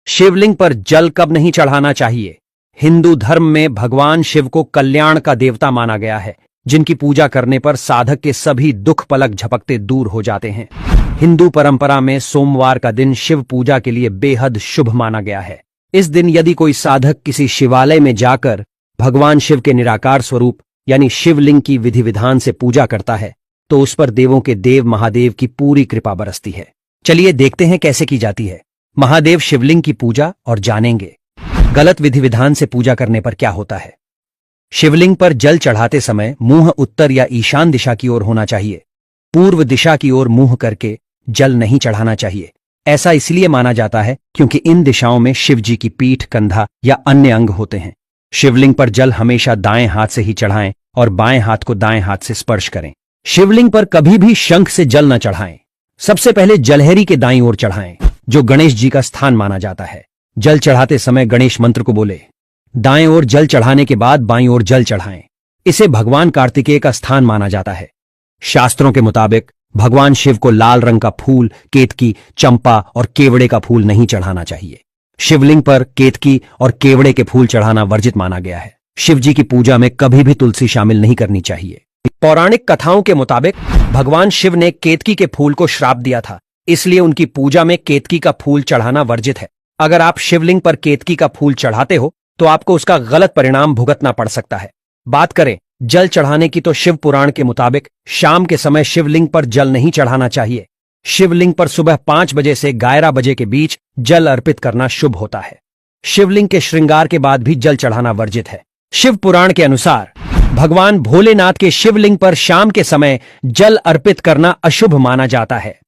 शिवलिंग पर जल कब नहीं चढ़ाना चाहिए? हिंदू धर्म में भगवान शिव को कल्याण का देवता माना गया है, जिनकी पूजा करने पर साधक के सभी दुख पलक झपकते दूर हो जाते हैं। हिंदू परंपरा में सोमवार का दिन शिव पूजा के लिए बेहद शुभ माना गया है। इस दिन यदि कोई साधक किसी शिवालय में जाकर भगवान शिव के निराकार स्वरूप यानी शिवलिंग की विधि विधान से पूजा करता है, तो उस पर देवों के देव महादेव की पूरी कृपा बरसती है। चलिए देखते हैं कैसे की जाती है महादेव शिवलिंग की पूजा और जानेंगे गलत विधि विधान से पूजा करने पर क्या होता है। शिवलिंग पर जल चढ़ाते समय मुंह उत्तर या ईशान दिशा की ओर होना चाहिए। पूर्व दिशा की ओर मुंह करके जल नहीं चढ़ाना चाहिए। ऐसा इसलिए माना जाता है क्योंकि इन दिशाओं में शिव जी की पीठ, कंधा या अन्य अंग होते हैं। शिवलिंग पर जल हमेशा दाएं हाथ से ही चढ़ाएं और बाएं हाथ को दाएं हाथ से स्पर्श करें। शिवलिंग पर कभी भी शंख से जल न चढ़ाएं। सबसे पहले जलहरी के दाईं ओर चढ़ाएं, जो गणेश जी का स्थान माना जाता है। जल चढ़ाते समय गणेश मंत्र को बोले। दाएं ओर जल चढ़ाने के बाद बाईं ओर जल चढ़ाएं। इसे भगवान कार्तिकेय का स्थान माना जाता है। शास्त्रों के मुताबिक भगवान शिव को लाल रंग का फूल, केतकी, चंपा और केवड़े का फूल नहीं चढ़ाना चाहिए। शिवलिंग पर केतकी और केवड़े के फूल चढ़ाना वर्जित माना गया है। शिव जी की पूजा में कभी भी तुलसी शामिल नहीं करनी चाहिए। पौराणिक कथाओं के मुताबिक भगवान शिव ने केतकी के फूल को श्राप दिया था, इसलिए उनकी पूजा में केतकी का फूल चढ़ाना वर्जित है। अगर आप शिवलिंग पर केतकी का फूल चढ़ाते हो तो आपको उसका गलत परिणाम भुगतना पड़ सकता है। बात करें जल चढ़ाने की तो शिव पुराण के मुताबिक शाम के समय शिवलिंग पर जल नहीं चढ़ाना चाहिए। शिवलिंग पर सुबह 5 बजे से 11 बजे के बीच जल अर्पित करना शुभ होता है। शिवलिंग के श्रृंगार के बाद भी जल चढ़ाना वर्जित है। शिव पुराण के अनुसार भगवान भोलेनाथ के शिवलिंग पर शाम के समय जल अर्पित करना अशुभ माना जाता है।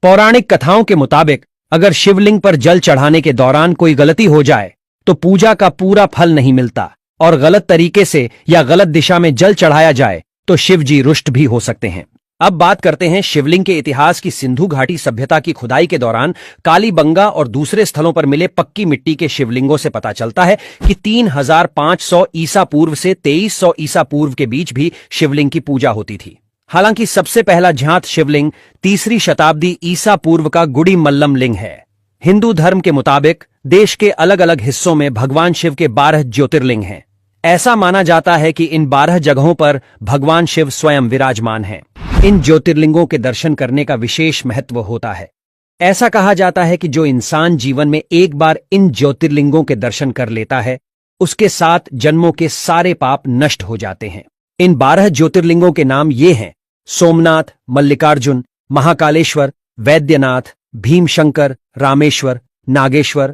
पौराणिक कथाओं के मुताबिक अगर शिवलिंग पर जल चढ़ाने के दौरान कोई गलती हो जाए तो पूजा का पूरा फल नहीं मिलता, और गलत तरीके से या गलत दिशा में जल चढ़ाया जाए तो शिव जी रुष्ट भी हो सकते हैं। अब बात करते हैं शिवलिंग के इतिहास की। सिंधु घाटी सभ्यता की खुदाई के दौरान कालीबंगा और दूसरे स्थलों पर मिले पक्की मिट्टी के शिवलिंगों से पता चलता है कि 3500 ईसा पूर्व से 2300 ईसा पूर्व के बीच भी शिवलिंग की पूजा होती थी। हालांकि सबसे पहला ज्ञात शिवलिंग 3री शताब्दी ईसा पूर्व का गुड़ी मल्लम लिंग है। हिंदू धर्म के मुताबिक देश के अलग अलग हिस्सों में भगवान शिव के 12 ज्योतिर्लिंग हैं। ऐसा माना जाता है कि इन 12 जगहों पर भगवान शिव स्वयं विराजमान हैं। इन ज्योतिर्लिंगों के दर्शन करने का विशेष महत्व होता है। ऐसा कहा जाता है कि जो इंसान जीवन में एक बार इन ज्योतिर्लिंगों के दर्शन कर लेता है, उसके 7 जन्मों के सारे पाप नष्ट हो जाते हैं। इन 12 ज्योतिर्लिंगों के नाम ये हैं: सोमनाथ, मल्लिकार्जुन, महाकालेश्वर, वैद्यनाथ, भीमशंकर, रामेश्वर, नागेश्वर,